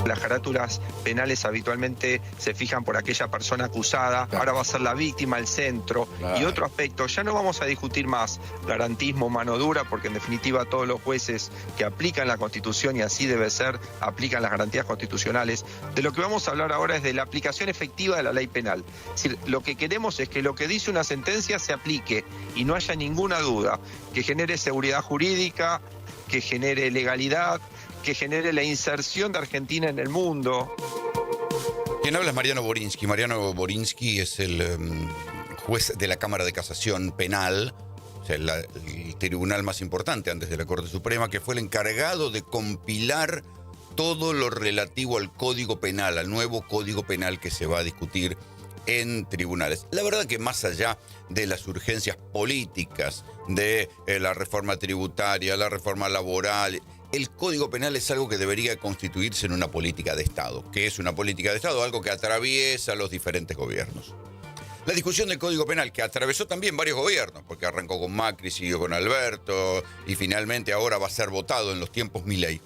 Las carátulas penales habitualmente se fijan por aquella persona acusada, Claro. ahora va a ser la víctima, el centro. Claro. Y otro aspecto, ya no vamos a discutir más garantismo, mano dura, porque en definitiva todos los jueces que aplican la Constitución, y así debe ser, aplican las garantías constitucionales. De lo que vamos a hablar ahora es de la aplicación efectiva de la ley penal. Es decir, lo que queremos es que lo que dice una sentencia se aplique y no haya ninguna duda, que genere seguridad jurídica, que genere legalidad, que genere la inserción de Argentina en el mundo. Quien habla es Mariano Borinsky. Mariano Borinsky es el juez de la Cámara de Casación Penal, o sea, el tribunal más importante antes de la Corte Suprema, que fue el encargado de compilar todo lo relativo al Código Penal, al nuevo Código Penal que se va a discutir en tribunales. La verdad que más allá de las urgencias políticas, de la reforma tributaria, la reforma laboral, el Código Penal es algo que debería constituirse en una política de Estado. ¿Qué es una política de Estado? Algo que atraviesa los diferentes gobiernos. La discusión del Código Penal, que atravesó también varios gobiernos, porque arrancó con Macri, siguió con Alberto, y finalmente ahora va a ser votado en los tiempos Milei,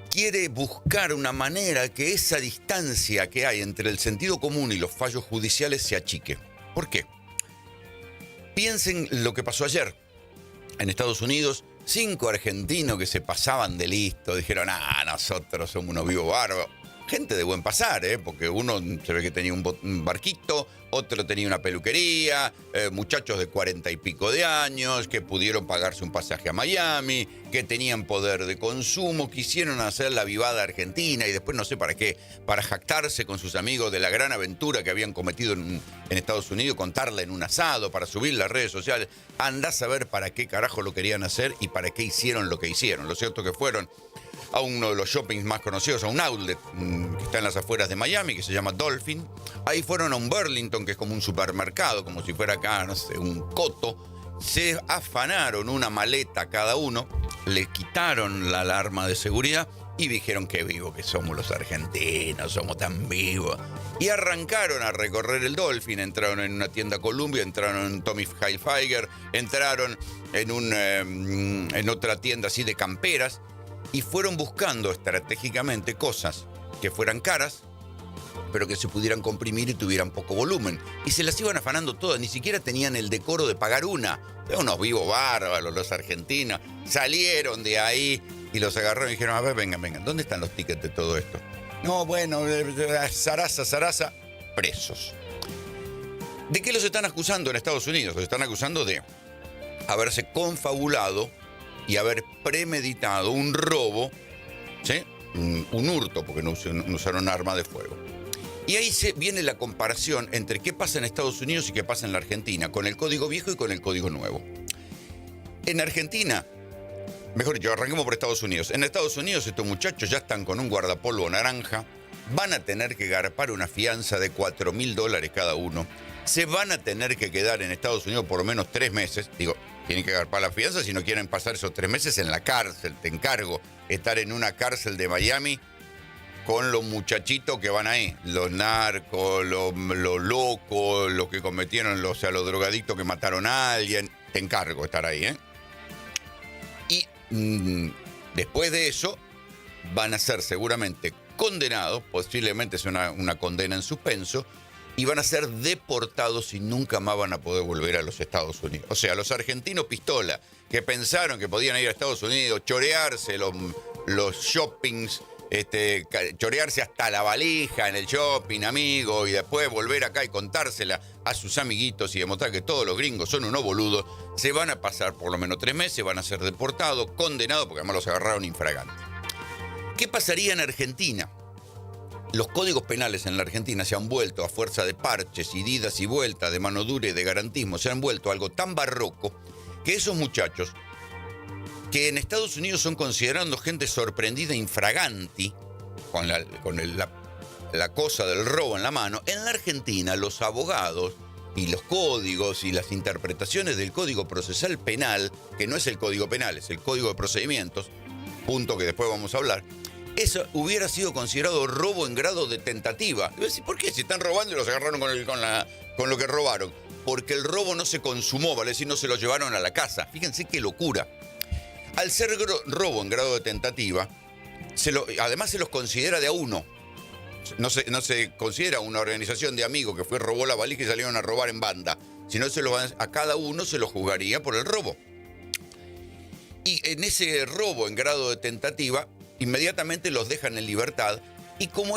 quiere buscar una manera que esa distancia que hay entre el sentido común y los fallos judiciales se achique. ¿Por qué? Piensen lo que pasó ayer en Estados Unidos. 5 argentinos que se pasaban de listo, dijeron, nosotros somos unos vivos bárbaros. Gente de buen pasar, porque uno se ve que tenía un barquito, otro tenía una peluquería, muchachos de 40 y pico de años que pudieron pagarse un pasaje a Miami, que tenían poder de consumo, quisieron hacer la vivada argentina y después no sé para qué, para jactarse con sus amigos de la gran aventura que habían cometido en Estados Unidos, contarla en un asado, para subir las redes sociales. Andá a saber para qué carajo lo querían hacer y para qué hicieron lo que hicieron. Lo cierto que fueron a uno de los shoppings más conocidos, a un outlet que está en las afueras de Miami, que se llama Dolphin. Ahí fueron a un Burlington, que es como un supermercado, como si fuera acá, no sé, un Coto. Se afanaron una maleta cada uno, le quitaron la alarma de seguridad y dijeron qué vivos que somos los argentinos, somos tan vivos. Y arrancaron a recorrer el Dolphin, entraron en una tienda Columbia, entraron en Tommy Hilfiger, entraron en otra tienda así de camperas, y fueron buscando estratégicamente cosas que fueran caras, pero que se pudieran comprimir y tuvieran poco volumen. Y se las iban afanando todas, ni siquiera tenían el decoro de pagar una. Unos vivos bárbaros, los argentinos. Salieron de ahí y los agarraron y dijeron, a ver, vengan, ¿dónde están los tickets de todo esto? No, bueno, zaraza, presos. ¿De qué los están acusando en Estados Unidos? Los están acusando de haberse confabulado y haber premeditado un robo, ¿sí? Un hurto, porque no usaron arma de fuego. Y ahí viene la comparación entre qué pasa en Estados Unidos y qué pasa en la Argentina, con el Código Viejo y con el Código Nuevo. En Argentina, mejor dicho, arranquemos por Estados Unidos. En Estados Unidos estos muchachos ya están con un guardapolvo naranja, van a tener que garpar una fianza de $4.000 cada uno, se van a tener que quedar en Estados Unidos por lo menos 3 meses, tienen que agarpar la fianza si no quieren pasar esos 3 meses en la cárcel. Te encargo estar en una cárcel de Miami con los muchachitos que van ahí, los narcos, los locos, los que cometieron, los drogadictos que mataron a alguien. Te encargo estar ahí, Y después de eso van a ser seguramente condenados, posiblemente es una condena en suspenso, y van a ser deportados y nunca más van a poder volver a los Estados Unidos. O sea, los argentinos pistola, que pensaron que podían ir a Estados Unidos, chorearse los shoppings, chorearse hasta la valija en el shopping, amigo, y después volver acá y contársela a sus amiguitos y demostrar que todos los gringos son unos boludos, se van a pasar por lo menos 3 meses, van a ser deportados, condenados, porque además los agarraron infragantes. ¿Qué pasaría en Argentina? Los códigos penales en la Argentina se han vuelto, a fuerza de parches y idas y vueltas, de mano dura y de garantismo, se han vuelto algo tan barroco que esos muchachos, que en Estados Unidos son considerados gente sorprendida infraganti, con la cosa del robo en la mano, en la Argentina los abogados y los códigos y las interpretaciones del Código Procesal Penal, que no es el Código Penal, es el Código de Procedimientos, punto que después vamos a hablar, eso hubiera sido considerado robo en grado de tentativa. ¿Por qué? Si están robando y los agarraron con lo que robaron. Porque el robo no se consumó, vale decir, no se lo llevaron a la casa. Fíjense qué locura. Al ser robo en grado de tentativa, además se los considera de a uno. No se considera una organización de amigos que robó la valija y salieron a robar en banda, sino a cada uno se lo juzgaría por el robo. Y en ese robo en grado de tentativa, inmediatamente los dejan en libertad. Y como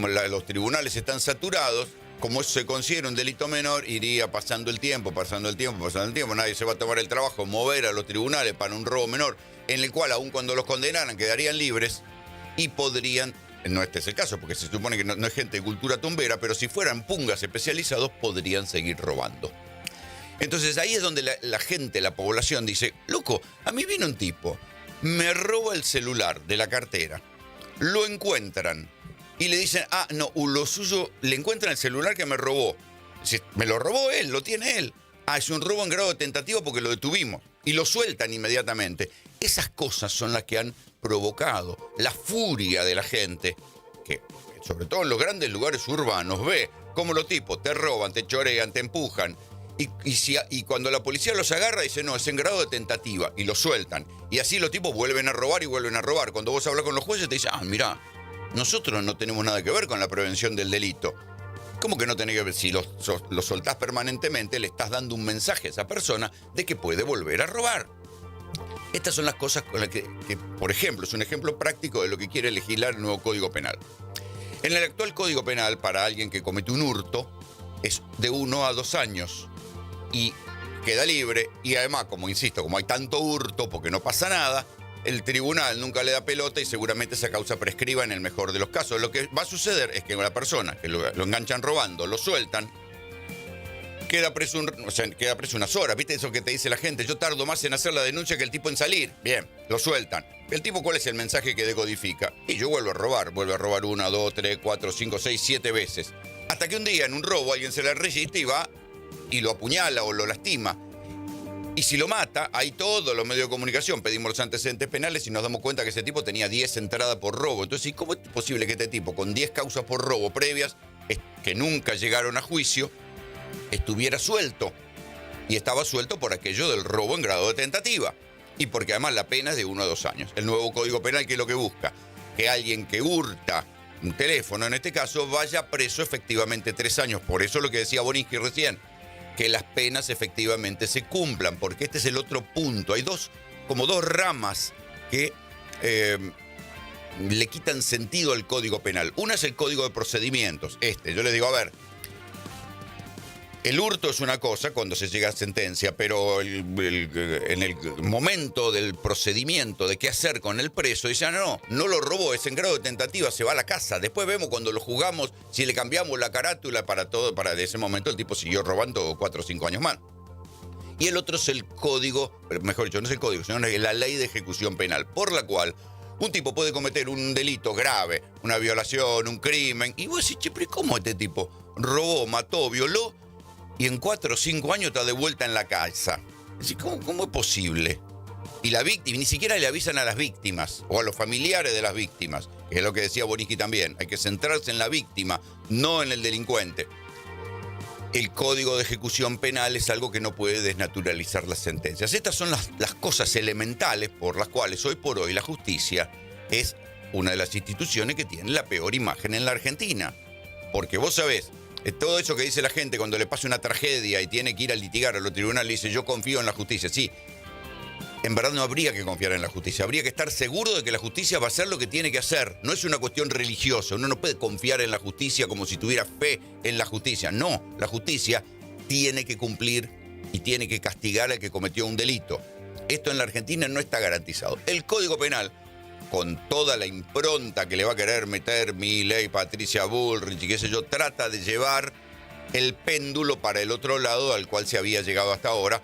los tribunales están saturados, como eso se considera un delito menor, iría pasando el tiempo. Nadie se va a tomar el trabajo, mover a los tribunales para un robo menor, en el cual, aun cuando los condenaran, quedarían libres y podrían, no este es el caso, porque se supone que no es gente de cultura tumbera, pero si fueran pungas especializados, podrían seguir robando. Entonces ahí es donde la gente, la población dice, loco, a mí viene un tipo, me roba el celular de la cartera, lo encuentran y le dicen, no, lo suyo, le encuentran el celular que me robó. Me lo robó él, lo tiene él. Es un robo en grado de tentativa porque lo detuvimos. Y lo sueltan inmediatamente. Esas cosas son las que han provocado la furia de la gente, que sobre todo en los grandes lugares urbanos ve cómo los tipos te roban, te chorean, te empujan. Y cuando la policía los agarra, dice, no, es en grado de tentativa, y los sueltan. Y así los tipos vuelven a robar y vuelven a robar. Cuando vos hablas con los jueces, te dicen, mirá, nosotros no tenemos nada que ver con la prevención del delito. ¿Cómo que no tenés que ver? Si lo soltás permanentemente, le estás dando un mensaje a esa persona de que puede volver a robar. Estas son las cosas con las que, por ejemplo, es un ejemplo práctico de lo que quiere legislar el nuevo Código Penal. En el actual Código Penal, para alguien que comete un hurto, es de 1 a 2 años. Y queda libre, y además, como insisto, como hay tanto hurto porque no pasa nada, el tribunal nunca le da pelota y seguramente esa causa prescriba en el mejor de los casos. Lo que va a suceder es que la persona que lo enganchan robando, lo sueltan, queda preso unas horas. ¿Viste eso que te dice la gente? Yo tardo más en hacer la denuncia que el tipo en salir. Bien, lo sueltan. ¿El tipo cuál es el mensaje que decodifica? Y yo vuelvo a robar 1, 2, 3, 4, 5, 6, 7 veces. Hasta que un día en un robo alguien se le resiste y va y lo apuñala o lo lastima. Y si lo mata, hay todos los medios de comunicación, pedimos los antecedentes penales y nos damos cuenta que ese tipo tenía 10 entradas por robo. Entonces, ¿y cómo es posible que este tipo, con 10 causas por robo previas, que nunca llegaron a juicio, estuviera suelto? Y estaba suelto por aquello del robo en grado de tentativa. Y porque además la pena es de 1 a 2 años. El nuevo Código Penal, ¿qué es lo que busca? Que alguien que hurta un teléfono, en este caso, vaya preso efectivamente 3 años. Por eso lo que decía Boninsky recién, que las penas efectivamente se cumplan, porque este es el otro punto. Hay como dos ramas que le quitan sentido al Código Penal. Una es el Código de Procedimientos. Yo les digo, a ver, el hurto es una cosa cuando se llega a sentencia, pero en el momento del procedimiento de qué hacer con el preso, dicen, no lo robó, es en grado de tentativa, se va a la casa. Después vemos cuando lo juzgamos si le cambiamos la carátula para de ese momento el tipo siguió robando 4 o 5 años más. Y el otro es el código, mejor dicho, no es el código, sino la ley de ejecución penal, por la cual un tipo puede cometer un delito grave, una violación, un crimen, y vos decís, che, pero ¿cómo este tipo robó, mató, violó? Y en 4 o 5 años está de vuelta en la casa. ¿Cómo es posible? Y la víctima, ni siquiera le avisan a las víctimas o a los familiares de las víctimas, que es lo que decía Boninsky también. Hay que centrarse en la víctima, no en el delincuente. El Código de Ejecución Penal es algo que no puede desnaturalizar las sentencias. Estas son las cosas elementales por las cuales hoy por hoy la justicia es una de las instituciones que tiene la peor imagen en la Argentina. Porque vos sabés, todo eso que dice la gente cuando le pasa una tragedia y tiene que ir a litigar a los tribunales, dice, yo confío en la justicia. Sí, en verdad no habría que confiar en la justicia. Habría que estar seguro de que la justicia va a hacer lo que tiene que hacer. No es una cuestión religiosa. Uno no puede confiar en la justicia como si tuviera fe en la justicia. No, la justicia tiene que cumplir y tiene que castigar al que cometió un delito. Esto en la Argentina no está garantizado. El Código Penal, con toda la impronta que le va a querer meter Milei, Patricia Bullrich y qué sé yo, trata de llevar el péndulo para el otro lado al cual se había llegado hasta ahora,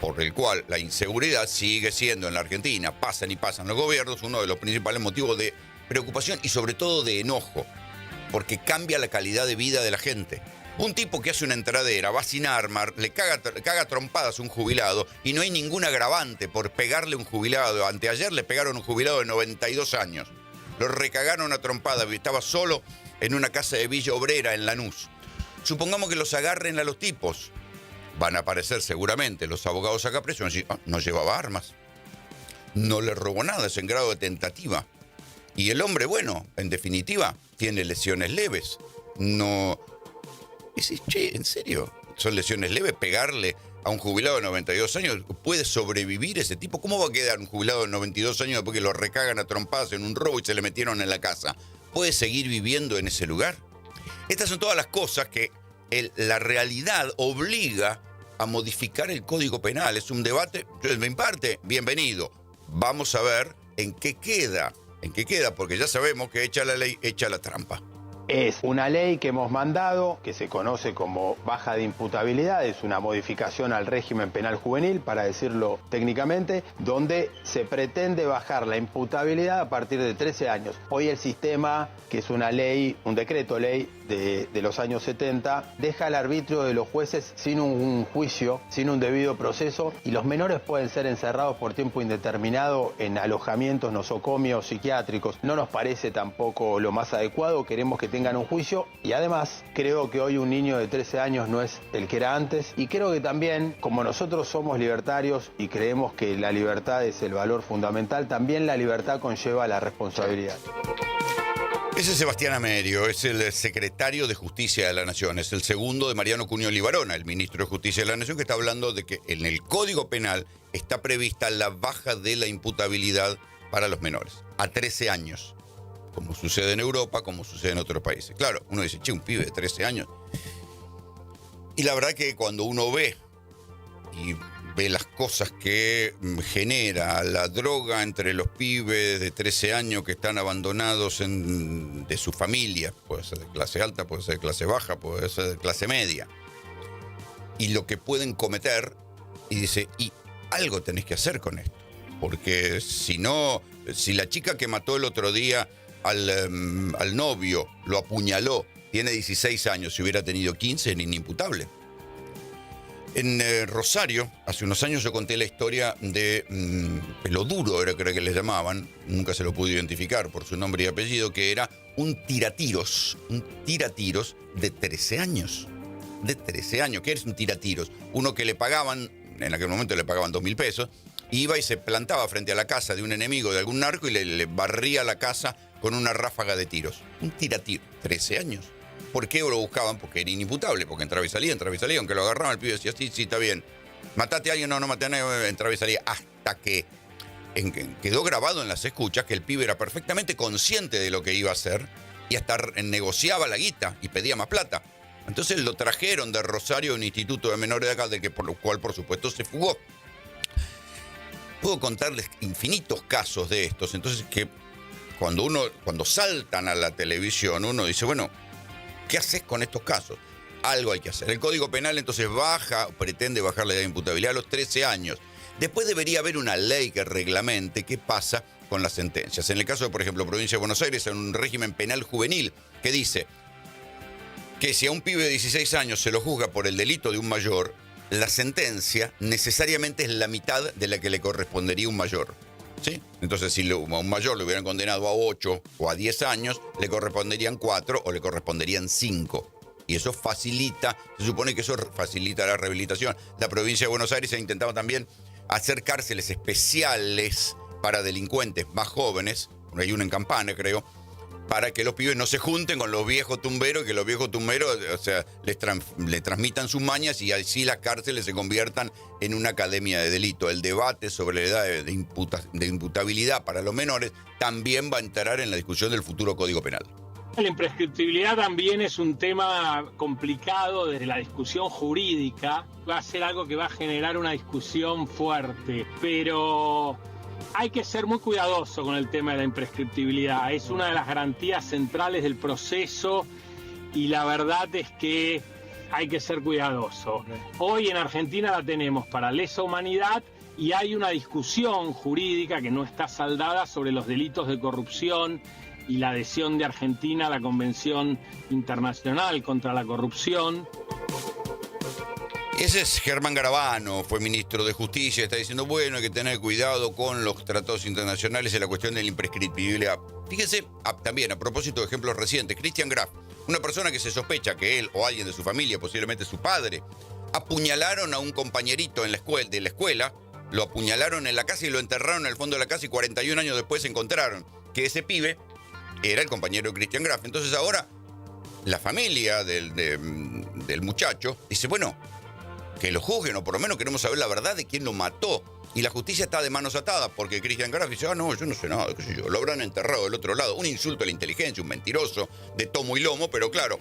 por el cual la inseguridad sigue siendo en la Argentina, pasan y pasan los gobiernos, uno de los principales motivos de preocupación y sobre todo de enojo, porque cambia la calidad de vida de la gente. Un tipo que hace una entradera, va sin arma, le caga trompadas a un jubilado y no hay ningún agravante por pegarle a un jubilado. Anteayer le pegaron a un jubilado de 92 años. Lo recagaron a trompada, estaba solo en una casa de Villa Obrera en Lanús. Supongamos que los agarren a los tipos. Van a aparecer seguramente los abogados acá presos y van a decir, no llevaba armas. No le robó nada, es en grado de tentativa. Y el hombre, bueno, en definitiva, tiene lesiones leves. No... Y dices, che, ¿en serio? ¿Son lesiones leves? ¿Pegarle a un jubilado de 92 años? ¿Puede sobrevivir ese tipo? ¿Cómo va a quedar un jubilado de 92 años después que lo recagan a trompadas en un robo y se le metieron en la casa? ¿Puede seguir viviendo en ese lugar? Estas son todas las cosas que la realidad obliga a modificar el Código Penal. Es un debate, de mi parte, bienvenido. Vamos a ver en qué queda, porque ya sabemos que echa la ley, echa la trampa. Es una ley que hemos mandado, que se conoce como baja de imputabilidad, es una modificación al régimen penal juvenil, para decirlo técnicamente, donde se pretende bajar la imputabilidad a partir de 13 años. Hoy el sistema, que es una ley, un decreto ley de los años 70, deja al arbitrio de los jueces sin un juicio, sin un debido proceso, y los menores pueden ser encerrados por tiempo indeterminado en alojamientos nosocomios psiquiátricos. No nos parece tampoco lo más adecuado, queremos que tengan un juicio, y además creo que hoy un niño de 13 años no es el que era antes, y creo que también, como nosotros somos libertarios y creemos que la libertad es el valor fundamental, también la libertad conlleva la responsabilidad. Ese es Sebastián Amerio, es el secretario de Justicia de la Nación, es el segundo de Mariano Cuniol Libarona, el ministro de Justicia de la Nación, que está hablando de que en el Código Penal está prevista la baja de la imputabilidad para los menores, a 13 años, como sucede en Europa, como sucede en otros países. Claro, uno dice, che, un pibe de 13 años. Y la verdad que cuando uno ve las cosas que genera la droga entre los pibes de 13 años que están abandonados de su familia, puede ser de clase alta, puede ser de clase baja, puede ser de clase media, y lo que pueden cometer, y dice, y algo tenés que hacer con esto, porque si no, si la chica que mató el otro día al novio, lo apuñaló, tiene 16 años, si hubiera tenido 15, era inimputable. En Rosario, hace unos años yo conté la historia de Pelo Duro, creo que le llamaban, nunca se lo pude identificar por su nombre y apellido, que era un tiratiros de 13 años. De 13 años, ¿qué es un tiratiros? Uno que le pagaban, en aquel momento le pagaban 2.000 pesos, iba y se plantaba frente a la casa de un enemigo, de algún narco, y le barría la casa con una ráfaga de tiros. Un tiratiro, 13 años. ¿Por qué lo buscaban? Porque era inimputable, porque entraba y salía, aunque lo agarraban, el pibe decía, sí, está bien. ¿Mataste a alguien? No maté a nadie, entraba y salía. Hasta que quedó grabado en las escuchas que el pibe era perfectamente consciente de lo que iba a hacer y hasta negociaba la guita y pedía más plata. Entonces lo trajeron de Rosario a un instituto de menores de acá, por lo cual, por supuesto, se fugó. Puedo contarles infinitos casos de estos. Entonces, que cuando saltan a la televisión, uno dice, bueno, ¿qué haces con estos casos? Algo hay que hacer. El Código Penal entonces pretende bajar la edad de imputabilidad a los 13 años. Después debería haber una ley que reglamente qué pasa con las sentencias. En el caso de, por ejemplo, Provincia de Buenos Aires, hay un régimen penal juvenil que dice que si a un pibe de 16 años se lo juzga por el delito de un mayor, la sentencia necesariamente es la mitad de la que le correspondería a un mayor. ¿Sí? Entonces, si a un mayor le hubieran condenado a 8 o a 10 años, le corresponderían 4 o le corresponderían 5. Y eso se supone que eso facilita la rehabilitación. La provincia de Buenos Aires ha intentado también hacer cárceles especiales para delincuentes más jóvenes, hay una en Campana, creo, para que los pibes no se junten con los viejos tumberos y que los viejos tumberos, o sea, le transmitan sus mañas y así las cárceles se conviertan en una academia de delito. El debate sobre la edad de imputabilidad para los menores también va a entrar en la discusión del futuro Código Penal. La imprescriptibilidad también es un tema complicado desde la discusión jurídica. Va a ser algo que va a generar una discusión fuerte, pero hay que ser muy cuidadoso con el tema de la imprescriptibilidad. Es una de las garantías centrales del proceso y la verdad es que hay que ser cuidadoso. Hoy en Argentina la tenemos para lesa humanidad y hay una discusión jurídica que no está saldada sobre los delitos de corrupción y la adhesión de Argentina a la Convención Internacional contra la Corrupción. Ese es Germán Garabano, fue ministro de Justicia, está diciendo, bueno, hay que tener cuidado con los tratados internacionales y la cuestión de la imprescriptibilidad. Fíjense, también a propósito de ejemplos recientes, Christian Graf, una persona que se sospecha que él o alguien de su familia, posiblemente su padre, apuñalaron a un compañerito de la escuela, lo apuñalaron en la casa y lo enterraron en el fondo de la casa y 41 años después encontraron que ese pibe era el compañero Christian Graf. Entonces ahora la familia del muchacho dice, bueno, que lo juzguen, o por lo menos queremos saber la verdad de quién lo mató. Y la justicia está de manos atadas, porque Christian Graf dice, no, yo no sé nada, qué sé yo, lo habrán enterrado del otro lado. Un insulto a la inteligencia, un mentiroso de tomo y lomo, pero claro,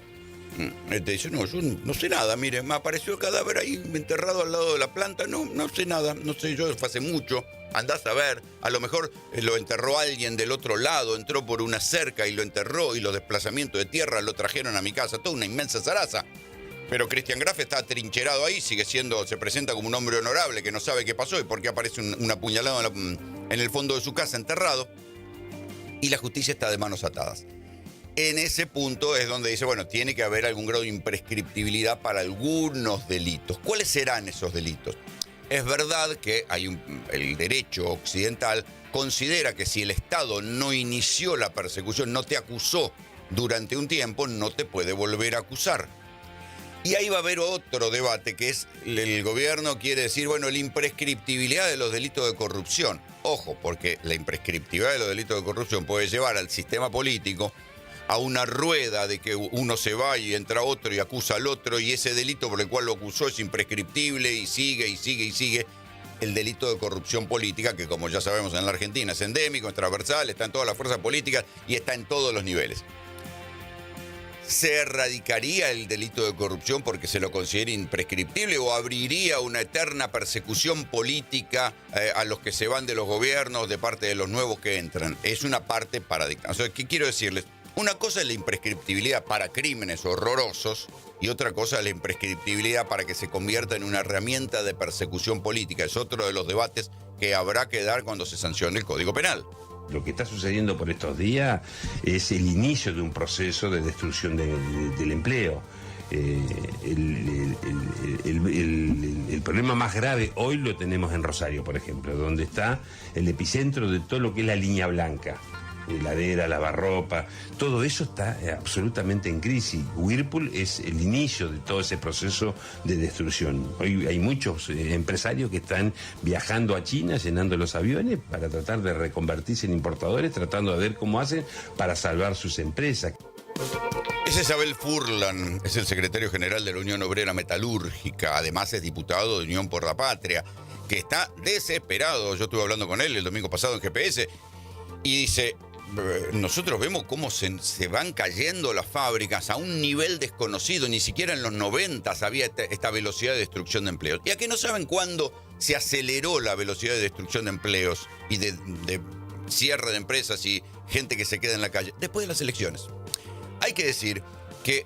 dice, no, yo no sé nada, mire, me apareció el cadáver ahí enterrado al lado de la planta, no sé nada, no sé, yo fue hace mucho, andás a ver, a lo mejor lo enterró alguien del otro lado, entró por una cerca y lo enterró, y los desplazamientos de tierra lo trajeron a mi casa, toda una inmensa zaraza. Pero Christian Graf está atrincherado ahí, se presenta como un hombre honorable que no sabe qué pasó y por qué aparece un apuñalado en el fondo de su casa enterrado. Y la justicia está de manos atadas. En ese punto es donde dice, bueno, tiene que haber algún grado de imprescriptibilidad para algunos delitos. ¿Cuáles serán esos delitos? Es verdad que el derecho occidental considera que si el Estado no inició la persecución, no te acusó durante un tiempo, no te puede volver a acusar. Y ahí va a haber otro debate, que es el gobierno quiere decir, bueno, la imprescriptibilidad de los delitos de corrupción. Ojo, porque la imprescriptibilidad de los delitos de corrupción puede llevar al sistema político a una rueda de que uno se va y entra otro y acusa al otro, y ese delito por el cual lo acusó es imprescriptible y sigue y sigue y sigue. El delito de corrupción política, que como ya sabemos en la Argentina es endémico, es transversal, está en todas las fuerzas políticas y está en todos los niveles. ¿Se erradicaría el delito de corrupción porque se lo considera imprescriptible o abriría una eterna persecución política a los que se van de los gobiernos de parte de los nuevos que entran? Es una parte paradigmática. O sea, ¿qué quiero decirles? Una cosa es la imprescriptibilidad para crímenes horrorosos y otra cosa es la imprescriptibilidad para que se convierta en una herramienta de persecución política. Es otro de los debates que habrá que dar cuando se sancione el Código Penal. Lo que está sucediendo por estos días es el inicio de un proceso de destrucción del empleo. El problema más grave hoy lo tenemos en Rosario, por ejemplo, donde está el epicentro de todo lo que es la línea blanca. Heladera, lavarropa, todo eso está absolutamente en crisis. Whirlpool es el inicio de todo ese proceso de destrucción. Hoy hay muchos empresarios que están viajando a China, llenando los aviones para tratar de reconvertirse en importadores, tratando de ver cómo hacen para salvar sus empresas. Es Isabel Furlan, es el secretario general de la Unión Obrera Metalúrgica, además es diputado de Unión por la Patria, que está desesperado. Yo estuve hablando con él el domingo pasado en GPS y dice, nosotros vemos cómo se van cayendo las fábricas a un nivel desconocido. Ni siquiera en los 90 había esta velocidad de destrucción de empleos. ¿Y a qué no saben cuándo se aceleró la velocidad de destrucción de empleos y de cierre de empresas y gente que se queda en la calle? Después de las elecciones. Hay que decir que,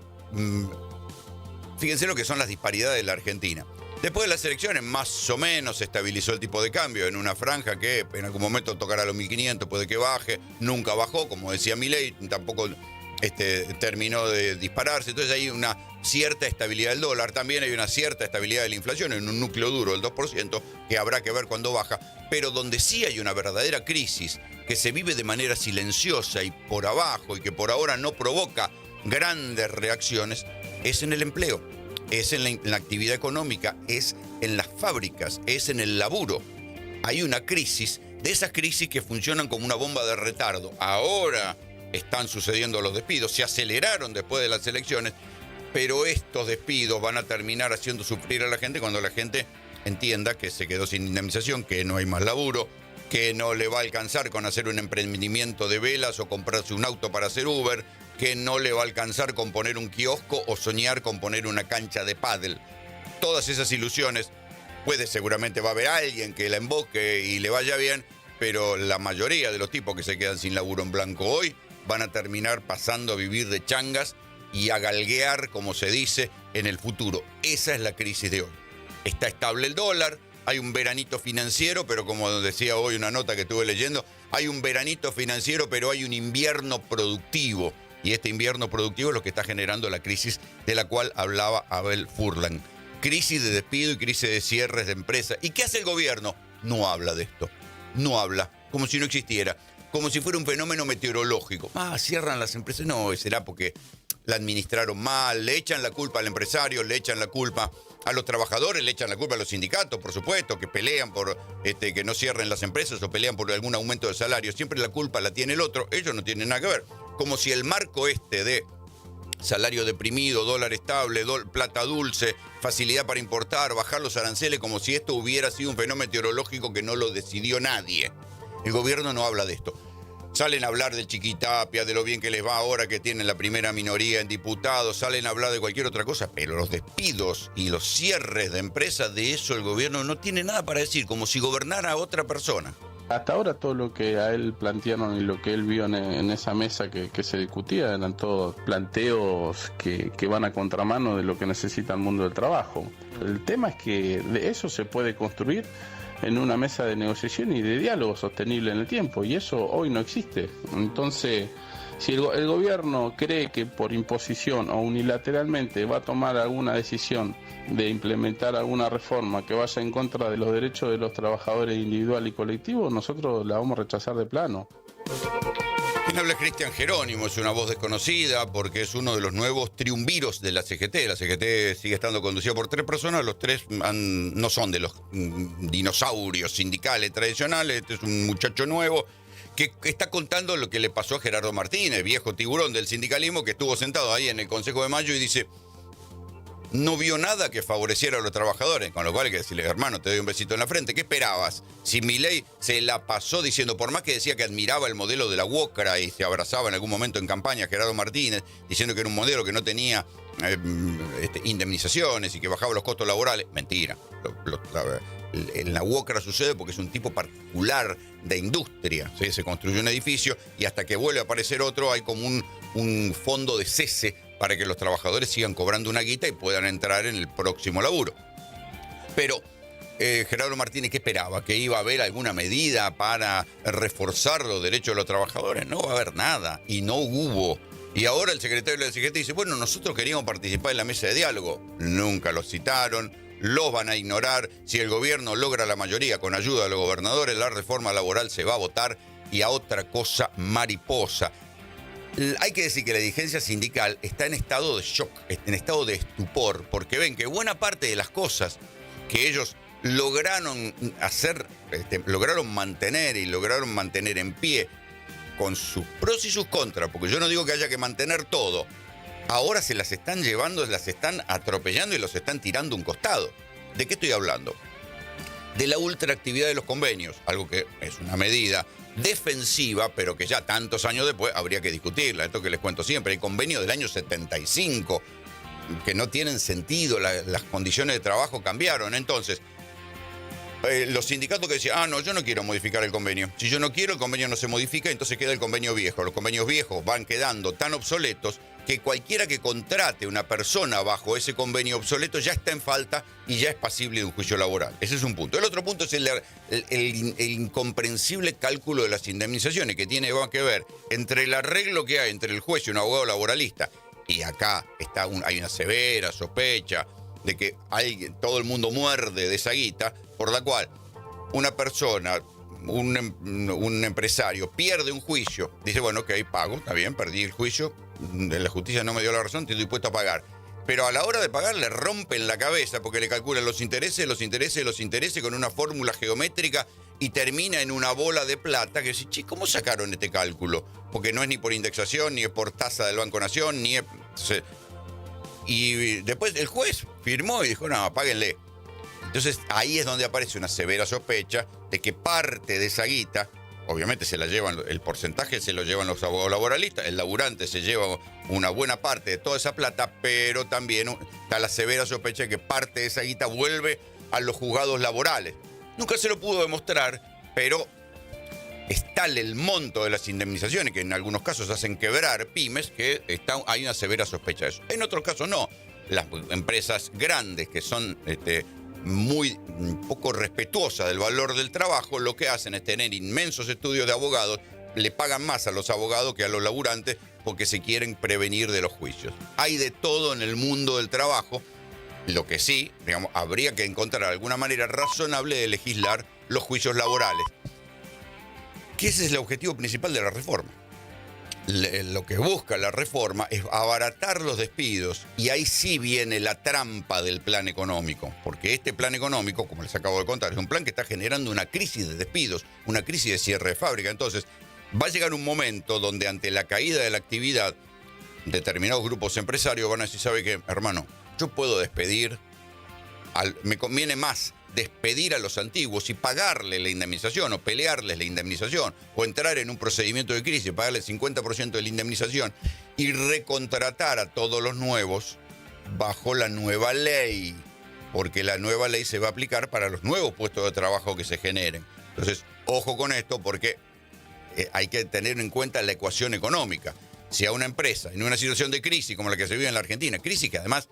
fíjense lo que son las disparidades de la Argentina. Después de las elecciones, más o menos se estabilizó el tipo de cambio en una franja que en algún momento tocará los 1.500, puede que baje, nunca bajó, como decía Milei, tampoco terminó de dispararse. Entonces hay una cierta estabilidad del dólar, también hay una cierta estabilidad de la inflación en un núcleo duro del 2%, que habrá que ver cuándo baja, pero donde sí hay una verdadera crisis que se vive de manera silenciosa y por abajo y que por ahora no provoca grandes reacciones, es en el empleo. Es en la actividad económica, es en las fábricas, es en el laburo. Hay una crisis, de esas crisis que funcionan como una bomba de retardo. Ahora están sucediendo los despidos, se aceleraron después de las elecciones, pero estos despidos van a terminar haciendo sufrir a la gente cuando la gente entienda que se quedó sin indemnización, que no hay más laburo, que no le va a alcanzar con hacer un emprendimiento de velas o comprarse un auto para hacer Uber, que no le va a alcanzar con poner un kiosco o soñar con poner una cancha de pádel. Todas esas ilusiones, seguramente va a haber alguien que la emboque y le vaya bien, pero la mayoría de los tipos que se quedan sin laburo en blanco hoy van a terminar pasando a vivir de changas y a galguear, como se dice, en el futuro. Esa es la crisis de hoy. Está estable el dólar, hay un veranito financiero, pero como decía hoy una nota que estuve leyendo, hay un veranito financiero, pero hay un invierno productivo. Y este invierno productivo es lo que está generando la crisis de la cual hablaba Abel Furlan. Crisis de despido y crisis de cierres de empresas. ¿Y qué hace el gobierno? No habla de esto. No habla, como si no existiera. Como si fuera un fenómeno meteorológico. Cierran las empresas. No, será porque la administraron mal, le echan la culpa al empresario, le echan la culpa a los trabajadores, le echan la culpa a los sindicatos, por supuesto, que pelean por que no cierren las empresas o pelean por algún aumento de salario. Siempre la culpa la tiene el otro, ellos no tienen nada que ver. como si el marco de salario deprimido, dólar estable, plata dulce, facilidad para importar, bajar los aranceles, como si esto hubiera sido un fenómeno meteorológico que no lo decidió nadie. El gobierno no habla de esto. Salen a hablar del Chiquitapia, de lo bien que les va ahora que tienen la primera minoría en diputados, salen a hablar de cualquier otra cosa, pero los despidos y los cierres de empresas, de eso el gobierno no tiene nada para decir, como si gobernara otra persona. Hasta ahora todo lo que a él plantearon y lo que él vio en esa mesa que se discutía eran todos planteos que van a contramano de lo que necesita el mundo del trabajo. El tema es que de eso se puede construir en una mesa de negociación y de diálogo sostenible en el tiempo, y eso hoy no existe. Entonces, si el gobierno cree que por imposición o unilateralmente va a tomar alguna decisión de implementar alguna reforma que vaya en contra de los derechos de los trabajadores individual y colectivo, nosotros la vamos a rechazar de plano. Quien habla es Cristian Jerónimo, es una voz desconocida porque es uno de los nuevos triunviros de la CGT. La CGT sigue estando conducida por 3 personas, los 3 no son de los dinosaurios sindicales tradicionales. Este es un muchacho nuevo que está contando lo que le pasó a Gerardo Martínez, viejo tiburón del sindicalismo, que estuvo sentado ahí en el Consejo de Mayo y dice: no vio nada que favoreciera a los trabajadores, con lo cual hay que decirle: hermano, te doy un besito en la frente. ¿Qué esperabas? Si Milei se la pasó diciendo, por más que decía que admiraba el modelo de la UOCRA y se abrazaba en algún momento en campaña a Gerardo Martínez, diciendo que era un modelo que no tenía indemnizaciones y que bajaba los costos laborales, mentira. En la UOCRA sucede porque es un tipo particular de industria, ¿sí? Se construye un edificio y hasta que vuelve a aparecer otro hay como un fondo de cese para que los trabajadores sigan cobrando una guita y puedan entrar en el próximo laburo. Pero Gerardo Martínez, ¿qué esperaba? ¿Que iba a haber alguna medida para reforzar los derechos de los trabajadores? No va a haber nada, y no hubo. Y ahora el secretario de la CGT dice: bueno, nosotros queríamos participar en la mesa de diálogo. Nunca los citaron, los van a ignorar. Si el gobierno logra la mayoría con ayuda de los gobernadores, la reforma laboral se va a votar, y a otra cosa mariposa. Hay que decir que la dirigencia sindical está en estado de shock, en estado de estupor, porque ven que buena parte de las cosas que ellos lograron hacer, lograron mantener en pie, con sus pros y sus contras, porque yo no digo que haya que mantener todo, ahora se las están llevando, las están atropellando y los están tirando a un costado. ¿De qué estoy hablando? De la ultraactividad de los convenios, algo que es una medida defensiva, pero que ya tantos años después habría que discutirla. Esto que les cuento siempre, hay convenios del año 75 que no tienen sentido, las condiciones de trabajo cambiaron. Entonces, los sindicatos que decían: no, yo no quiero modificar el convenio. Si yo no quiero, el convenio no se modifica, entonces queda el convenio viejo. Los convenios viejos van quedando tan obsoletos que cualquiera que contrate una persona bajo ese convenio obsoleto ya está en falta y ya es pasible de un juicio laboral. Ese es un punto. El otro punto es el incomprensible cálculo de las indemnizaciones, que tiene que ver entre el arreglo que hay entre el juez y un abogado laboralista. Y acá hay una severa sospecha de que todo el mundo muerde de esa guita, por la cual una persona, un empresario, pierde un juicio, dice: bueno, ok, pago, está bien, perdí el juicio, la justicia no me dio la razón, estoy dispuesto a pagar. Pero a la hora de pagar le rompen la cabeza porque le calculan los intereses con una fórmula geométrica y termina en una bola de plata que dice: che, ¿cómo sacaron este cálculo? Porque no es ni por indexación, ni es por tasa del Banco Nación, ni es... Y después el juez firmó y dijo: no, páguenle. Entonces ahí es donde aparece una severa sospecha de que parte de esa guita, obviamente se la llevan, el porcentaje se lo llevan los abogados laboralistas, el laburante se lleva una buena parte de toda esa plata, pero también está la severa sospecha de que parte de esa guita vuelve a los juzgados laborales. Nunca se lo pudo demostrar, pero está el monto de las indemnizaciones, que en algunos casos hacen quebrar pymes, que hay una severa sospecha de eso. En otros casos no. Las empresas grandes que son muy poco respetuosas del valor del trabajo, lo que hacen es tener inmensos estudios de abogados, le pagan más a los abogados que a los laburantes porque se quieren prevenir de los juicios. Hay de todo en el mundo del trabajo. Lo que sí, habría que encontrar alguna manera razonable de legislar los juicios laborales, que ese es el objetivo principal de la reforma. Lo que busca la reforma es abaratar los despidos, y ahí sí viene la trampa del plan económico, porque este plan económico, como les acabo de contar, es un plan que está generando una crisis de despidos, una crisis de cierre de fábrica. Entonces, va a llegar un momento donde ante la caída de la actividad, determinados grupos empresarios van a decir, ¿sabe qué, hermano? Yo puedo despedir, me conviene más despedir a los antiguos y pagarle la indemnización o pelearles la indemnización o entrar en un procedimiento de crisis, pagarle el 50% de la indemnización y recontratar a todos los nuevos bajo la nueva ley, porque la nueva ley se va a aplicar para los nuevos puestos de trabajo que se generen. Entonces, ojo con esto porque hay que tener en cuenta la ecuación económica. Si a una empresa, en una situación de crisis como la que se vive en la Argentina, crisis que además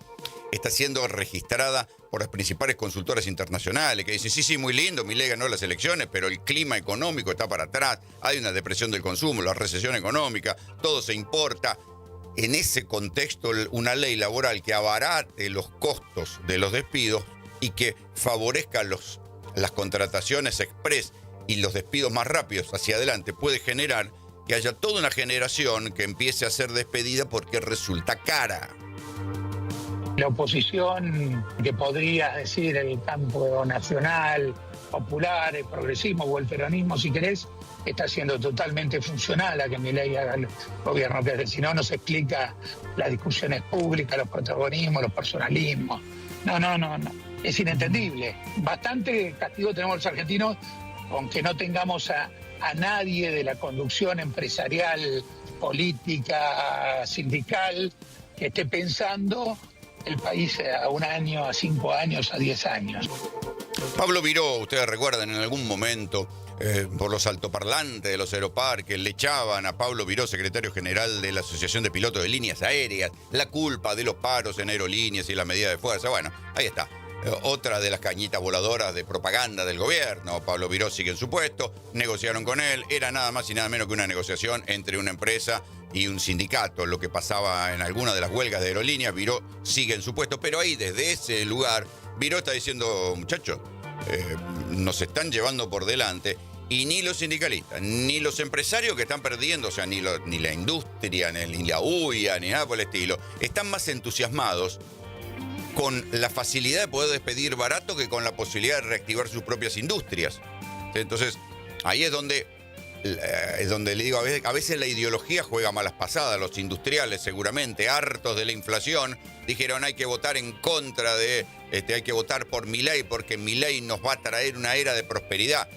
está siendo registrada por las principales consultoras internacionales, que dicen, sí, muy lindo, Milei ganó las elecciones, pero el clima económico está para atrás, hay una depresión del consumo, la recesión económica, todo se importa. En ese contexto, una ley laboral que abarate los costos de los despidos y que favorezca las contrataciones express y los despidos más rápidos hacia adelante puede generar que haya toda una generación que empiece a ser despedida porque resulta cara. La oposición, que podrías decir el campo nacional, popular, el progresismo o el peronismo, si querés, está siendo totalmente funcional a que Milei haga el gobierno, que si no, no se explica las discusiones públicas, los protagonismos, los personalismos. No. Es inentendible. Bastante castigo tenemos los argentinos con que no tengamos a nadie de la conducción empresarial, política, sindical, que esté pensando el país a 1 año, a 5 años, a 10 años. Pablo Viró, ustedes recuerdan en algún momento, por los altoparlantes de los aeroparques, le echaban a Pablo Viró, secretario general de la Asociación de Pilotos de Líneas Aéreas, la culpa de los paros en aerolíneas y la medida de fuerza. Bueno, ahí está. Otra de las cañitas voladoras de propaganda del gobierno. Pablo Viró sigue en su puesto, negociaron con él, era nada más y nada menos que una negociación entre una empresa y un sindicato, lo que pasaba en alguna de las huelgas de aerolíneas. Viró sigue en su puesto, pero ahí desde ese lugar Viró está diciendo, muchachos, nos están llevando por delante y ni los sindicalistas, ni los empresarios que están perdiendo, o sea, ni la industria, ni la UIA, ni nada por el estilo, están más entusiasmados con la facilidad de poder despedir barato que con la posibilidad de reactivar sus propias industrias. Entonces, ahí es donde le digo, a veces la ideología juega malas pasadas. Los industriales, seguramente, hartos de la inflación, dijeron hay que votar en contra hay que votar por Milei porque Milei nos va a traer una era de prosperidad.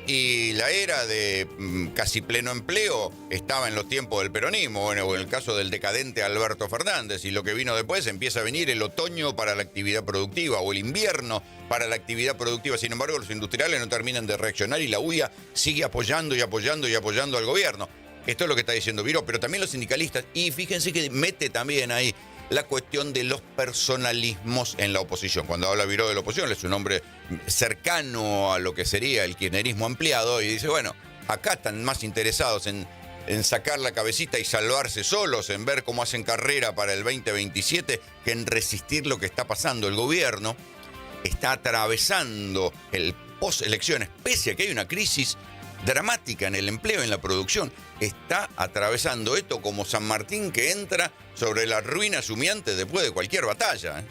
Y la era de casi pleno empleo estaba en los tiempos del peronismo, bueno, o en el caso del decadente Alberto Fernández, y lo que vino después empieza a venir el otoño para la actividad productiva o el invierno para la actividad productiva. Sin embargo, los industriales no terminan de reaccionar y la UIA sigue apoyando al gobierno. Esto es lo que está diciendo Viró, pero también los sindicalistas, y fíjense que mete también ahí la cuestión de los personalismos en la oposición. Cuando habla Viró de la oposición, es un hombre cercano a lo que sería el kirchnerismo ampliado y dice, bueno, acá están más interesados en sacar la cabecita y salvarse solos, en ver cómo hacen carrera para el 2027, que en resistir lo que está pasando. El gobierno está atravesando el post-elecciones, pese a que hay una crisis dramática en el empleo, en la producción, está atravesando esto como San Martín que entra sobre la ruina humeante después de cualquier batalla.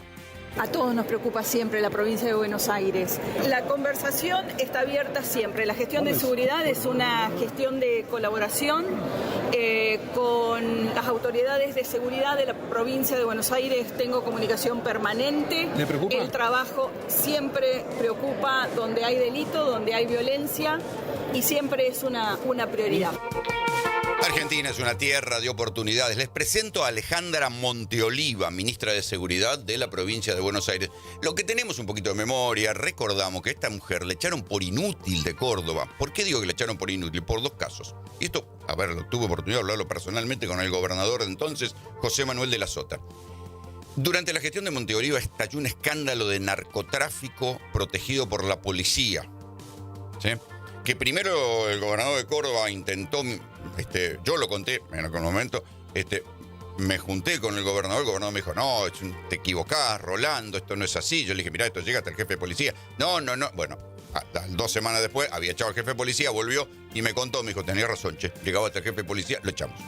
A todos nos preocupa siempre la provincia de Buenos Aires. La conversación está abierta siempre. La gestión de seguridad es una gestión de colaboración con las autoridades de seguridad de la provincia de Buenos Aires. Tengo comunicación permanente. ¿Le preocupa? El trabajo siempre preocupa donde hay delito, donde hay violencia y siempre es una prioridad. Argentina es una tierra de oportunidades. Les presento a Alejandra Monteoliva, ministra de Seguridad de la provincia de Buenos Aires. Lo que tenemos un poquito de memoria, recordamos que a esta mujer le echaron por inútil de Córdoba. ¿Por qué digo que le echaron por inútil? Por 2 casos. Y esto, tuve oportunidad de hablarlo personalmente con el gobernador de entonces, José Manuel de la Sota. Durante la gestión de Monteoliva estalló un escándalo de narcotráfico protegido por la policía. ¿Sí? Que primero el gobernador de Córdoba intentó, yo lo conté en aquel momento, me junté con el gobernador me dijo, no, te equivocás, Rolando, esto no es así. Yo le dije, mirá, esto llega hasta el jefe de policía. No. Bueno, 2 semanas después había echado al jefe de policía, volvió y me contó, me dijo, tenía razón, llegaba hasta el jefe de policía, lo echamos.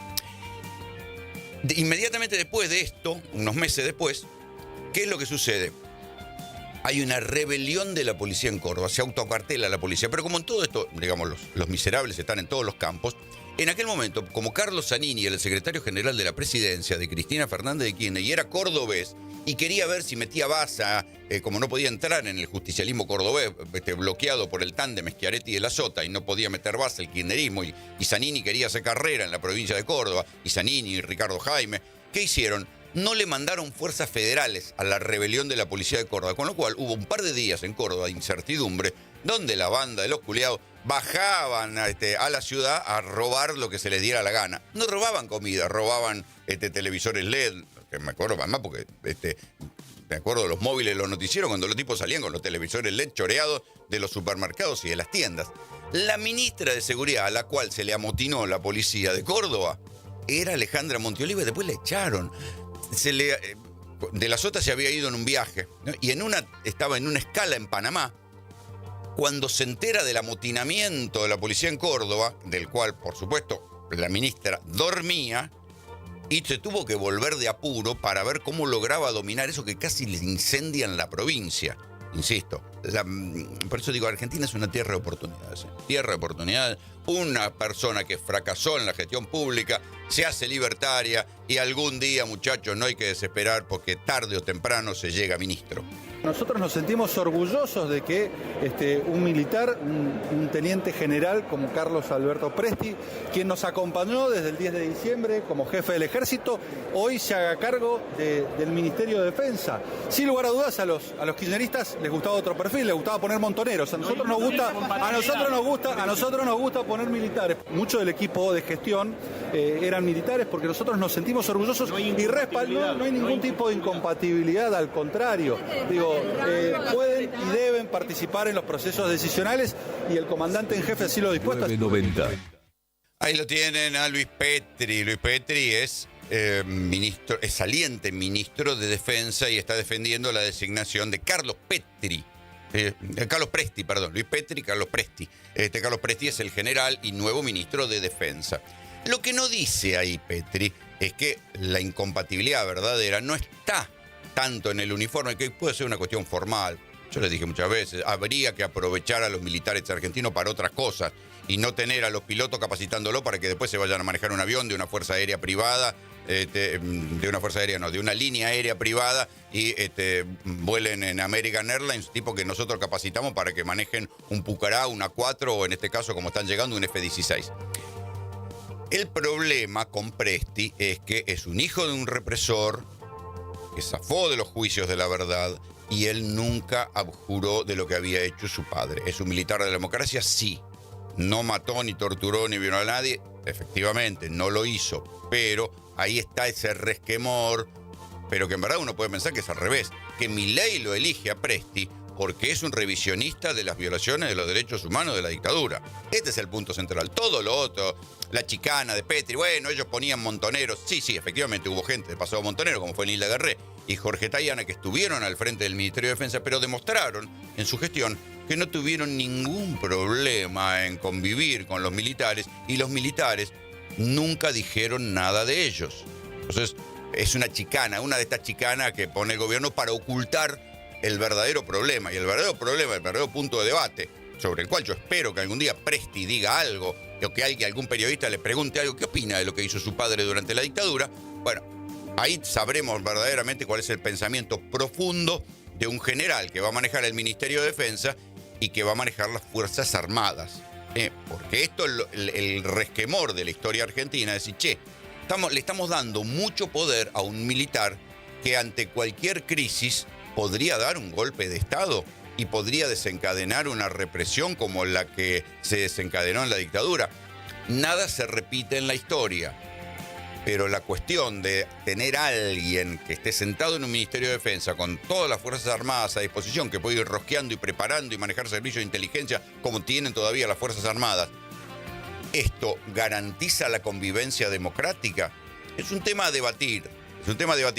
Inmediatamente después de esto, unos meses después, ¿qué es lo que sucede? hay una rebelión de la policía en Córdoba, se autoacuartela la policía, pero como en todo esto, digamos, los miserables están en todos los campos, en aquel momento, como Carlos Zanini, el secretario general de la presidencia de Cristina Fernández de Kirchner, y era cordobés, y quería ver si metía baza, como no podía entrar en el justicialismo cordobés, bloqueado por el tándem Schiaretti de la Sota, y no podía meter baza el kirchnerismo, y Zanini quería hacer carrera en la provincia de Córdoba, y Zanini y Ricardo Jaime, ¿qué hicieron? No le mandaron fuerzas federales a la rebelión de la policía de Córdoba, con lo cual hubo un par de días en Córdoba de incertidumbre, donde la banda de los culiados bajaban a la ciudad a robar lo que se les diera la gana. No robaban comida, robaban televisores LED, que me acuerdo además porque me acuerdo de los móviles, los noticieros, cuando los tipos salían con los televisores LED choreados de los supermercados y de las tiendas. La ministra de Seguridad, a la cual se le amotinó la policía de Córdoba, era Alejandra Montioliva, y después le echaron. De la Sota se había ido en un viaje, ¿no? Y estaba en una escala en Panamá, cuando se entera del amotinamiento de la policía en Córdoba, del cual, por supuesto, la ministra dormía, y se tuvo que volver de apuro para ver cómo lograba dominar eso que casi le incendian la provincia. Insisto, por eso digo, Argentina es una tierra de oportunidades. Tierra de oportunidades. Una persona que fracasó en la gestión pública se hace libertaria y algún día, muchachos, no hay que desesperar porque tarde o temprano se llega ministro. Nosotros nos sentimos orgullosos de que un militar, un teniente general como Carlos Alberto Presti, quien nos acompañó desde el 10 de diciembre como jefe del ejército, hoy se haga cargo del Ministerio de Defensa. Sin lugar a dudas, a los kirchneristas les gustaba otro perfil, les gustaba poner montoneros. A nosotros nos gusta poner militares. Mucho del equipo de gestión eran militares porque nosotros nos sentimos orgullosos y respaldamos. No hay ningún tipo de incompatibilidad, al contrario. Digo, pueden y deben participar en los procesos decisionales y el comandante en jefe así lo ha dispuesto. 990. Ahí lo tienen a Luis Petri. Luis Petri es saliente ministro de Defensa y está defendiendo la designación de Carlos Presti, Luis Petri, Carlos Presti. Carlos Presti es el general y nuevo ministro de Defensa. Lo que no dice ahí Petri es que la incompatibilidad verdadera no está tanto en el uniforme, que puede ser una cuestión formal. Yo les dije muchas veces, habría que aprovechar a los militares argentinos para otras cosas y no tener a los pilotos capacitándolo para que después se vayan a manejar un avión de una fuerza aérea privada, de una línea aérea privada y vuelen en American Airlines, tipo que nosotros capacitamos para que manejen un Pucará, una 4 o en este caso, como están llegando, un F-16. El problema con Presti es que es un hijo de un represor que zafó de los juicios de la verdad y él nunca abjuró de lo que había hecho su padre. ¿Es un militar de la democracia? Sí. No mató, ni torturó, ni violó a nadie. Efectivamente, no lo hizo. Pero ahí está ese resquemor, pero que en verdad uno puede pensar que es al revés. Que Milei lo elige a Presti porque es un revisionista de las violaciones de los derechos humanos de la dictadura. Este es el punto central. Todo lo otro, la chicana de Petri, bueno, ellos ponían montoneros. Sí, efectivamente hubo gente de pasado montonero, como fue Nilda Guerré y Jorge Tayana, que estuvieron al frente del Ministerio de Defensa, pero demostraron en su gestión que no tuvieron ningún problema en convivir con los militares y los militares nunca dijeron nada de ellos. Entonces, es una chicana, una de estas chicanas que pone el gobierno para ocultar el verdadero problema. Y el verdadero punto de debate, sobre el cual yo espero que algún día Presti diga algo, o que algún periodista le pregunte algo, ¿qué opina de lo que hizo su padre durante la dictadura? Bueno, ahí sabremos verdaderamente cuál es el pensamiento profundo de un general que va a manejar el Ministerio de Defensa y que va a manejar las Fuerzas Armadas. Porque esto es el resquemor de la historia argentina, es decir, le estamos dando mucho poder a un militar que ante cualquier crisis podría dar un golpe de Estado y podría desencadenar una represión como la que se desencadenó en la dictadura. Nada se repite en la historia, pero la cuestión de tener a alguien que esté sentado en un Ministerio de Defensa con todas las Fuerzas Armadas a disposición, que puede ir rosqueando y preparando y manejar servicios de inteligencia como tienen todavía las Fuerzas Armadas, ¿esto garantiza la convivencia democrática? Es un tema a debatir.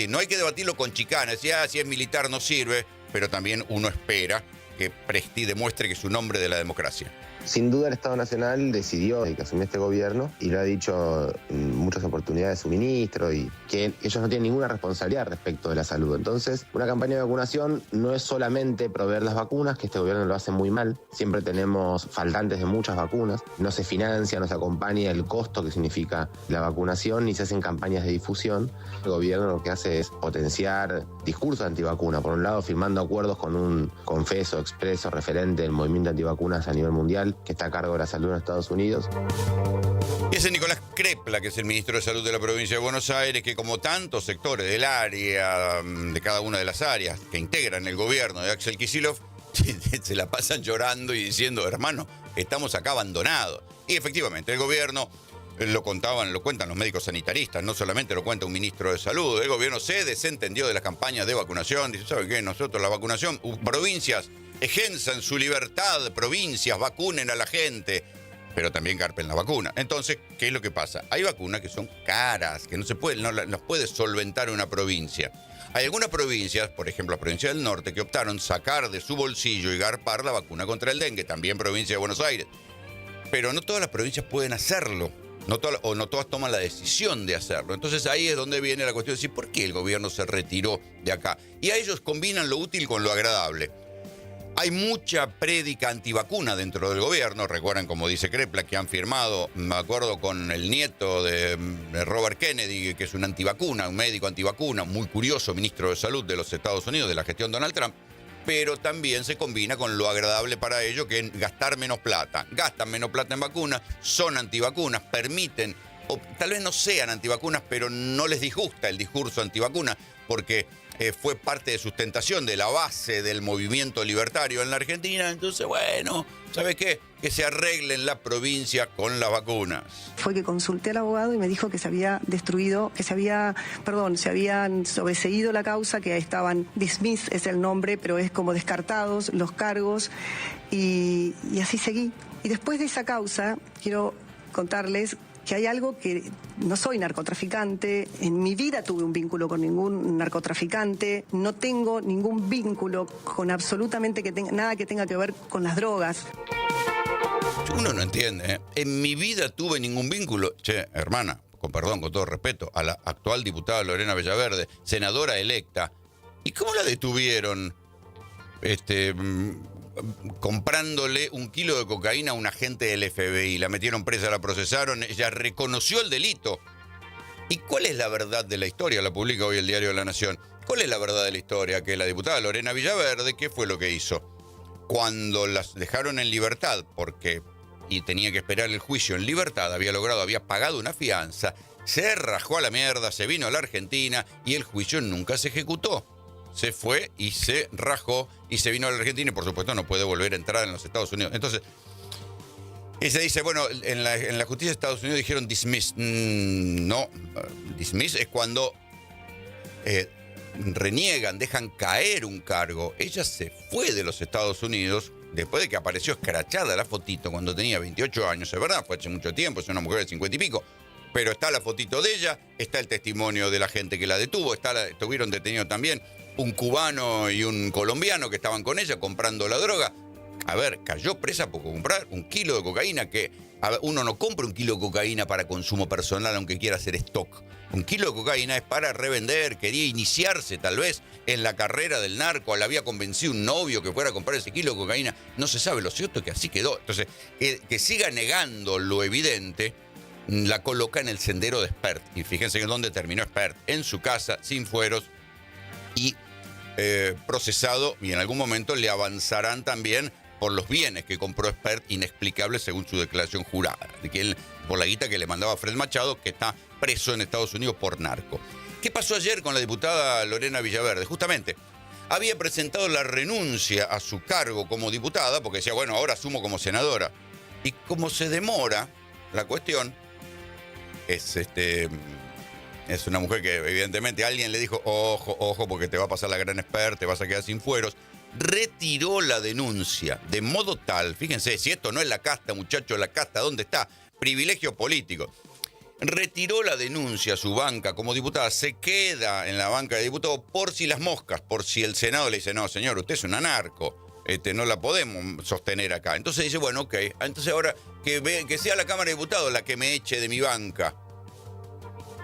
No hay que debatirlo con chicanas. Si es militar no sirve, pero también uno espera que Presti demuestre que es un hombre de la democracia. Sin duda el Estado Nacional decidió que asumió este gobierno y lo ha dicho muchas oportunidades de suministro y que ellos no tienen ninguna responsabilidad respecto de la salud. Entonces, una campaña de vacunación no es solamente proveer las vacunas, que este gobierno lo hace muy mal. Siempre tenemos faltantes de muchas vacunas. No se financia, no se acompaña el costo que significa la vacunación, ni se hacen campañas de difusión. El gobierno lo que hace es potenciar discursos antivacuna. Por un lado, firmando acuerdos con un confeso, expreso, referente del movimiento antivacunas a nivel mundial, que está a cargo de la salud en Estados Unidos. Y ese Nicolás Crepla, que es el ministro de Salud de la provincia de Buenos Aires, que como tantos sectores del área, de cada una de las áreas que integran el gobierno de Axel Kicillof, se la pasan llorando y diciendo, hermano, estamos acá abandonados. Y efectivamente, el gobierno, lo cuentan los médicos sanitaristas, no solamente lo cuenta un ministro de Salud, el gobierno se desentendió de las campañas de vacunación, dice, ¿sabe qué? Nosotros la vacunación, provincias, ejenzan su libertad, provincias, vacunen a la gente, pero también carpen la vacuna. Entonces, ¿qué es lo que pasa? Hay vacunas que son caras, que no las puede solventar una provincia. Hay algunas provincias, por ejemplo la provincia del norte, que optaron sacar de su bolsillo y garpar la vacuna contra el dengue, también provincia de Buenos Aires. Pero no todas las provincias pueden hacerlo, no todas toman la decisión de hacerlo. Entonces ahí es donde viene la cuestión de decir, ¿por qué el gobierno se retiró de acá? Y a ellos combinan lo útil con lo agradable. Hay mucha prédica antivacuna dentro del gobierno. Recuerdan, como dice Crepla, que han firmado, me acuerdo, con el nieto de Robert Kennedy, que es un antivacuna, un médico antivacuna, muy curioso, ministro de Salud de los Estados Unidos, de la gestión Donald Trump. Pero también se combina con lo agradable para ellos, que es gastar menos plata. Gastan menos plata en vacunas, son antivacunas, permiten, o tal vez no sean antivacunas, pero no les disgusta el discurso antivacuna, porque fue parte de sustentación de la base del movimiento libertario en la Argentina. Entonces, bueno, ¿sabes qué? Que se arreglen la provincia con las vacunas. Fue que consulté al abogado y me dijo que se habían sobreseído la causa, que estaban dismissed, es el nombre, pero es como descartados los cargos, y así seguí. Y después de esa causa, quiero contarles que hay algo que no soy narcotraficante, en mi vida tuve un vínculo con ningún narcotraficante, no tengo ningún vínculo con absolutamente nada que tenga que ver con las drogas. Uno no entiende, ¿eh? En mi vida tuve ningún vínculo. Che, hermana, con perdón, con todo respeto, a la actual diputada Lorena Villaverde, senadora electa, ¿y cómo la detuvieron? Comprándole 1 kilo de cocaína a un agente del FBI. La metieron presa, la procesaron, ella reconoció el delito. ¿Y cuál es la verdad de la historia? La publica hoy el Diario de la Nación. ¿Cuál es la verdad de la historia? Que la diputada Lorena Villaverde, ¿qué fue lo que hizo? Cuando las dejaron en libertad, y tenía que esperar el juicio en libertad, había pagado una fianza, se rajó a la mierda, se vino a la Argentina y el juicio nunca se ejecutó. Se fue y se rajó y se vino a la Argentina y por supuesto no puede volver a entrar en los Estados Unidos. Entonces, ella dice, bueno, en la justicia de Estados Unidos dijeron dismiss. No, dismiss es cuando reniegan, dejan caer un cargo. Ella se fue de los Estados Unidos después de que apareció escrachada la fotito cuando tenía 28 años. Es verdad, fue hace mucho tiempo, es una mujer de 50 y pico. Pero está la fotito de ella, está el testimonio de la gente que la detuvo, estuvieron detenidos también un cubano y un colombiano que estaban con ella comprando la droga. A ver, cayó presa por comprar 1 kilo de cocaína, que uno no compra 1 kilo de cocaína para consumo personal aunque quiera hacer stock. 1 kilo de cocaína es para revender, quería iniciarse tal vez en la carrera del narco, le había convencido un novio que fuera a comprar ese kilo de cocaína, no se sabe, lo cierto es que así quedó. Entonces, que siga negando lo evidente, la coloca en el sendero de Spert. Y fíjense en dónde terminó Spert, en su casa, sin fueros y procesado, y en algún momento le avanzarán también por los bienes que compró Spert, inexplicables según su declaración jurada, de que él, por la guita que le mandaba a Fred Machado, que está preso en Estados Unidos por narco. ¿Qué pasó ayer con la diputada Lorena Villaverde? Justamente, había presentado la renuncia a su cargo como diputada, porque decía, bueno, ahora asumo como senadora. Y como se demora la cuestión, es una mujer que evidentemente alguien le dijo, ojo, porque te va a pasar la gran Spert, te vas a quedar sin fueros. Retiró la denuncia de modo tal, fíjense, si esto no es la casta, muchachos, la casta, ¿dónde está? Privilegio político. Retiró la denuncia a su banca como diputada, se queda en la banca de diputados por si las moscas, por si el Senado le dice, no, señor, usted es un anarco, no la podemos sostener acá. Entonces dice, bueno, ok, entonces ahora que sea la Cámara de Diputados la que me eche de mi banca.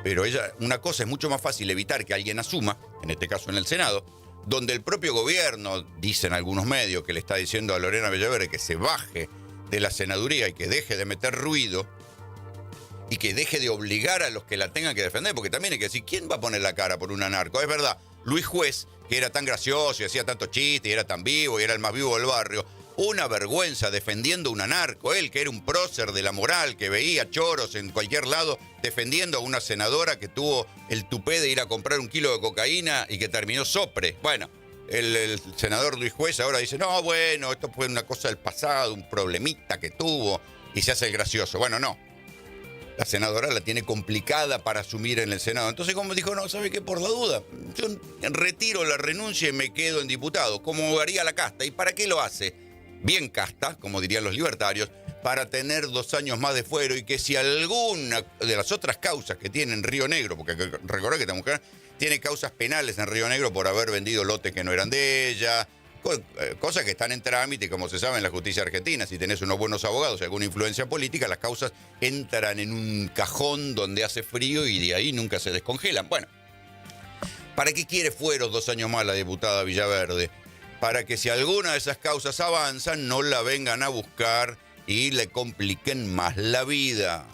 Pero una cosa es mucho más fácil evitar que alguien asuma, en este caso en el Senado, donde el propio gobierno, dicen algunos medios, que le está diciendo a Lorena Villaverde que se baje de la senaduría y que deje de meter ruido y que deje de obligar a los que la tengan que defender, porque también hay que decir, ¿quién va a poner la cara por una narco? Es verdad, Luis Juez, que era tan gracioso y hacía tantos chistes y era tan vivo y era el más vivo del barrio, una vergüenza defendiendo una narco, él que era un prócer de la moral, que veía choros en cualquier lado, defendiendo a una senadora que tuvo el tupé de ir a comprar 1 kilo de cocaína y que terminó sopre. Bueno, el senador Luis Juez ahora dice, no, bueno, esto fue una cosa del pasado, un problemita que tuvo, y se hace el gracioso. Bueno, no. La senadora la tiene complicada para asumir en el Senado. Entonces, como dijo, no, ¿sabe qué? Por la duda, yo retiro la renuncia y me quedo en diputado, como haría la casta. ¿Y para qué lo hace? Bien casta, como dirían los libertarios, para tener 2 años más de fuero y que si alguna de las otras causas que tiene en Río Negro, porque recordad que esta mujer tiene causas penales en Río Negro por haber vendido lotes que no eran de ella, cosas que están en trámite, como se sabe en la justicia argentina, si tenés unos buenos abogados y alguna influencia política, las causas entran en un cajón donde hace frío y de ahí nunca se descongelan. Bueno, ¿para qué quiere fueros 2 años más la diputada Villaverde? Para que si alguna de esas causas avanzan, no la vengan a buscar y le compliquen más la vida.